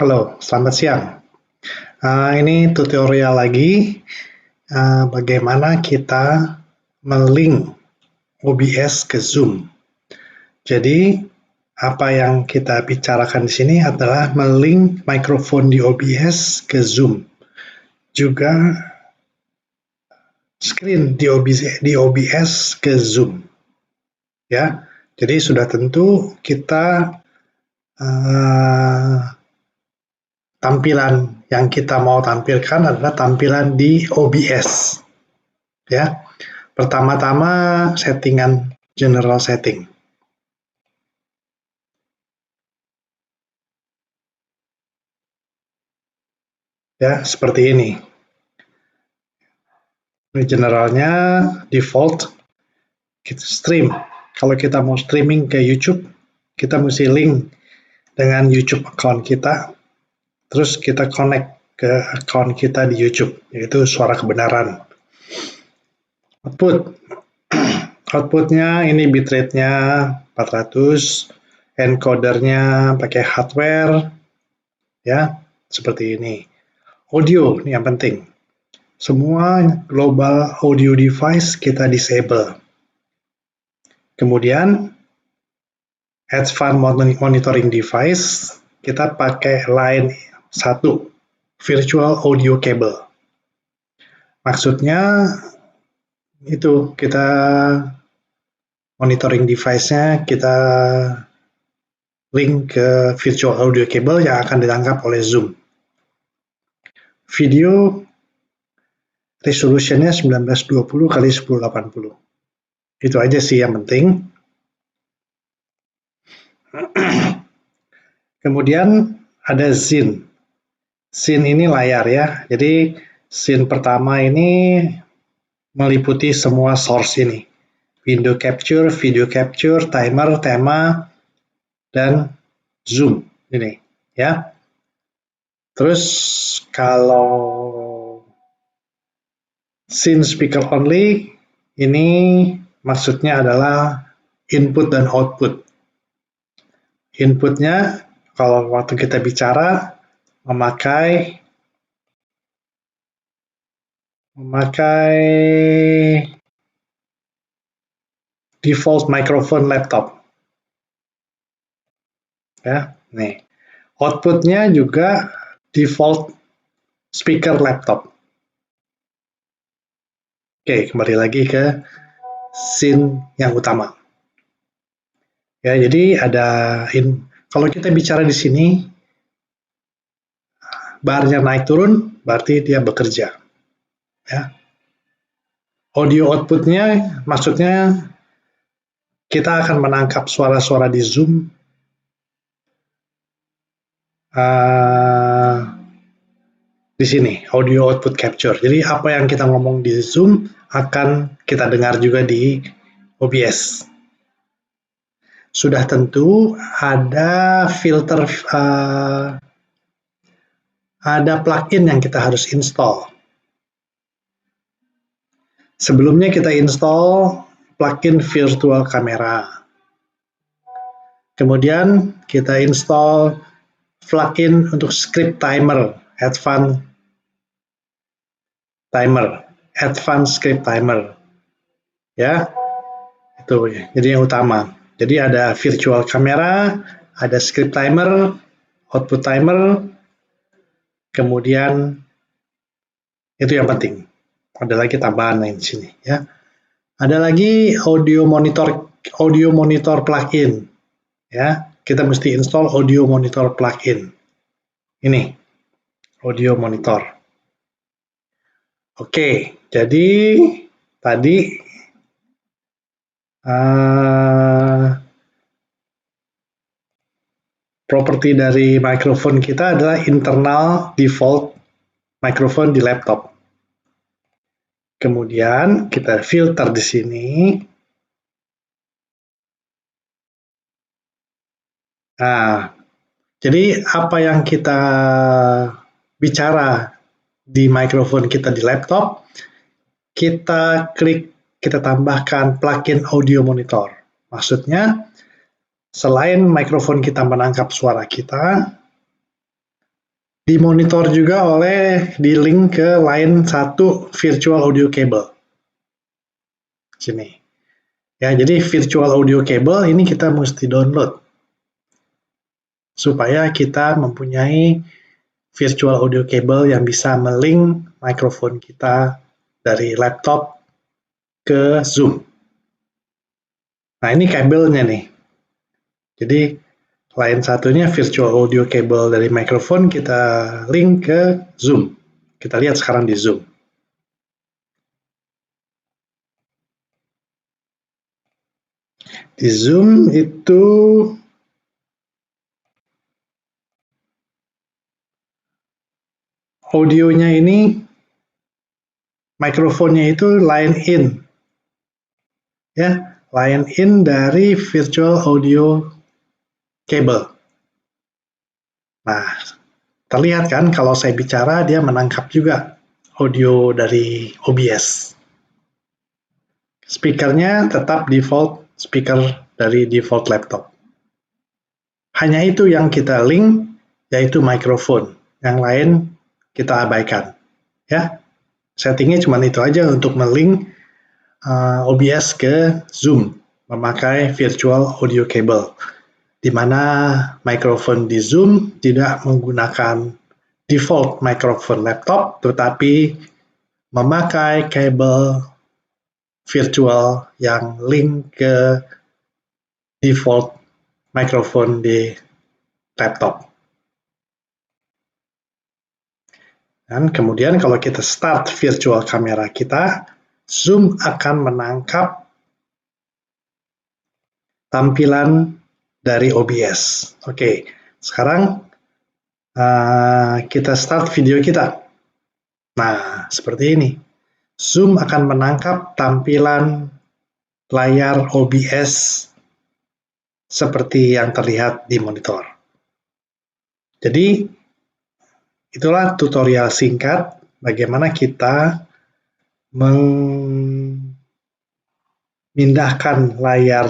Halo, selamat siang. Ini tutorial lagi bagaimana kita melink OBS ke Zoom. Jadi, apa yang kita bicarakan di sini adalah melink mikrofon di OBS ke Zoom. Juga screen di OBS ke Zoom. Ya, jadi sudah tentu kita tampilan yang kita mau tampilkan adalah tampilan di OBS. Ya, pertama-tama settingan general setting. Ya, seperti ini. Ini generalnya default kita stream. Kalau kita mau streaming ke YouTube, kita mesti link dengan YouTube account kita. Terus kita connect ke account kita di YouTube, yaitu suara kebenaran. Outputnya ini bitrate-nya 400, encodernya pakai hardware, ya seperti ini. Audio ini yang penting. Semua global audio device kita disable. Kemudian advanced monitoring device kita pakai line 1, virtual audio cable. Maksudnya itu kita monitoring device-nya kita link ke virtual audio cable yang akan ditangkap oleh Zoom. Video resolutionnya 1920 x 1080. Itu aja sih yang penting. Kemudian ada scene. Scene ini layar ya. Jadi scene pertama ini meliputi semua source ini. Window capture, video capture, timer, tema, dan zoom ini ya. Terus kalau scene speaker only ini maksudnya adalah input dan output. Inputnya kalau waktu kita bicara memakai default microphone laptop. Ya, nih. Outputnya juga default speaker laptop. Oke, kembali lagi ke scene yang utama. Ya, jadi ada kalau kita bicara di sini barnya naik turun berarti dia bekerja. Ya. Audio outputnya maksudnya kita akan menangkap suara-suara di Zoom di sini, audio output capture. Jadi apa yang kita ngomong di Zoom akan kita dengar juga di OBS. Sudah tentu ada filter, ada plugin yang kita harus install. Sebelumnya kita install plugin virtual camera. Kemudian kita install plugin untuk script timer, advanced script timer. Ya. Itu ya. Jadi yang utama. Jadi ada virtual camera, ada script timer, output timer, kemudian itu yang penting. Ada lagi tambahan di sini ya. Ada lagi audio monitor plugin. Ya, kita mesti install audio monitor plugin. Ini audio monitor. Oke, jadi tadi properti dari mikrofon kita adalah internal default mikrofon di laptop. Kemudian kita filter di sini. Nah, jadi apa yang kita bicara di mikrofon kita di laptop, kita klik, kita tambahkan plugin audio monitor. Maksudnya, selain mikrofon kita menangkap suara kita, dimonitor juga oleh di link ke line 1 virtual audio cable. Sini. Ya, jadi virtual audio cable ini kita mesti download supaya kita mempunyai virtual audio cable yang bisa melink mikrofon kita dari laptop ke Zoom. Nah, ini kabelnya nih. Jadi, line satunya virtual audio cable dari mikrofon kita link ke Zoom. Kita lihat sekarang di Zoom. Di Zoom itu audionya ini, mikrofonnya itu line in. Ya, line in dari virtual audio cable. Nah, terlihat kan kalau saya bicara dia menangkap juga audio dari OBS. Speakernya tetap default speaker dari default laptop. Hanya itu yang kita link, yaitu mikrofon. Yang lain kita abaikan. Ya, settingnya cuma itu aja untuk melink OBS ke Zoom memakai virtual audio cable, di mana mikrofon di Zoom tidak menggunakan default mikrofon laptop, tetapi memakai kabel virtual yang link ke default mikrofon di laptop. Dan kemudian kalau kita start virtual kamera kita, Zoom akan menangkap tampilan dari OBS. Oke, sekarang kita start video kita. Nah, seperti ini. Zoom akan menangkap tampilan layar OBS seperti yang terlihat di monitor. Jadi, itulah tutorial singkat bagaimana kita memindahkan layar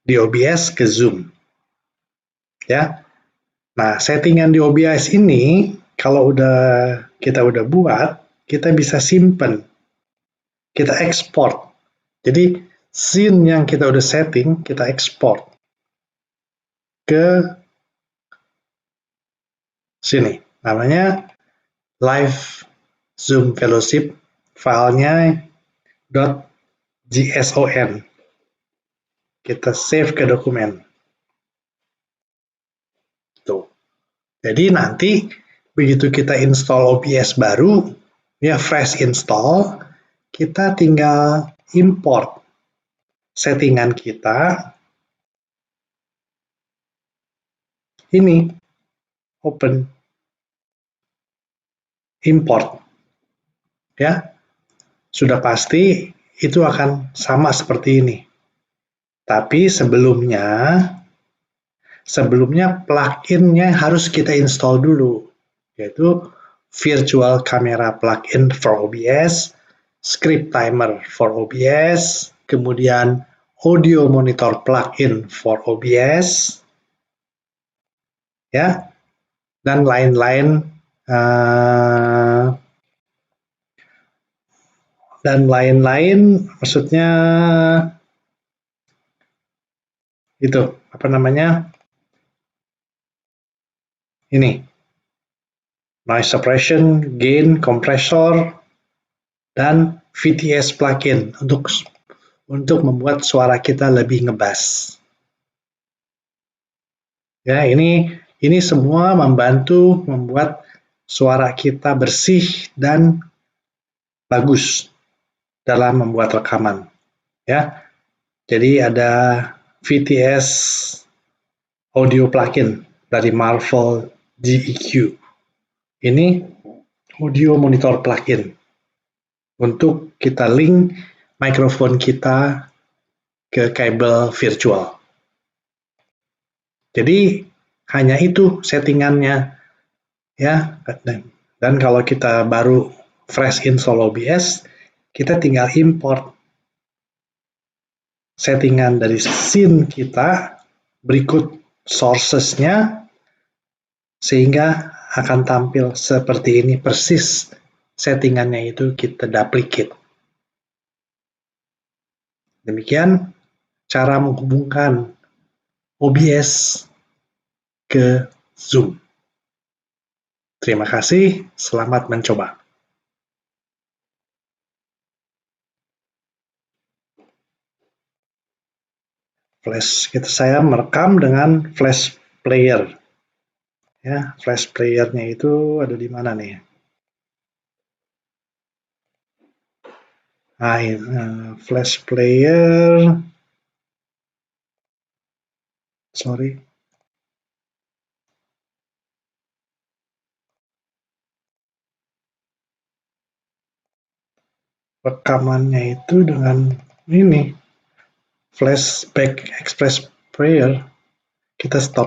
di OBS ke Zoom. Ya. Nah, settingan di OBS ini kalau kita udah buat, kita bisa simpen. Kita ekspor. Jadi, scene yang kita udah setting, kita ekspor ke sini. Namanya live Zoom fellowship, filenya .json. Kita save ke dokumen. Tuh. Jadi nanti begitu kita install OBS baru, ya fresh install, kita tinggal import settingan kita. Ini open import. Ya. Sudah pasti itu akan sama seperti ini. Tapi sebelumnya plugin-nya harus kita install dulu, yaitu Virtual Camera Plugin for OBS, Script Timer for OBS, kemudian Audio Monitor Plugin for OBS, ya, dan lain-lain maksudnya itu apa namanya, ini noise suppression, gain, compressor, dan VTS plugin untuk membuat suara kita lebih ngebass. Ya, ini semua membantu membuat suara kita bersih dan bagus dalam membuat rekaman. Ya, jadi ada VTS audio plugin dari Marvel GEQ. Ini audio monitor plugin untuk kita link mikrofon kita ke kabel virtual. Jadi hanya itu settingannya, ya. Dan kalau kita baru fresh install OBS, kita tinggal import settingan dari scene kita berikut sources-nya, sehingga akan tampil seperti ini persis. Settingannya itu kita duplicate. Demikian cara menghubungkan OBS ke Zoom. Terima kasih, selamat mencoba. Saya merekam dengan flash player. Ya, flash playernya itu ada di mana nih? Nah, flash player, sorry. Rekamannya itu dengan ini, flashback express player. Kita stop.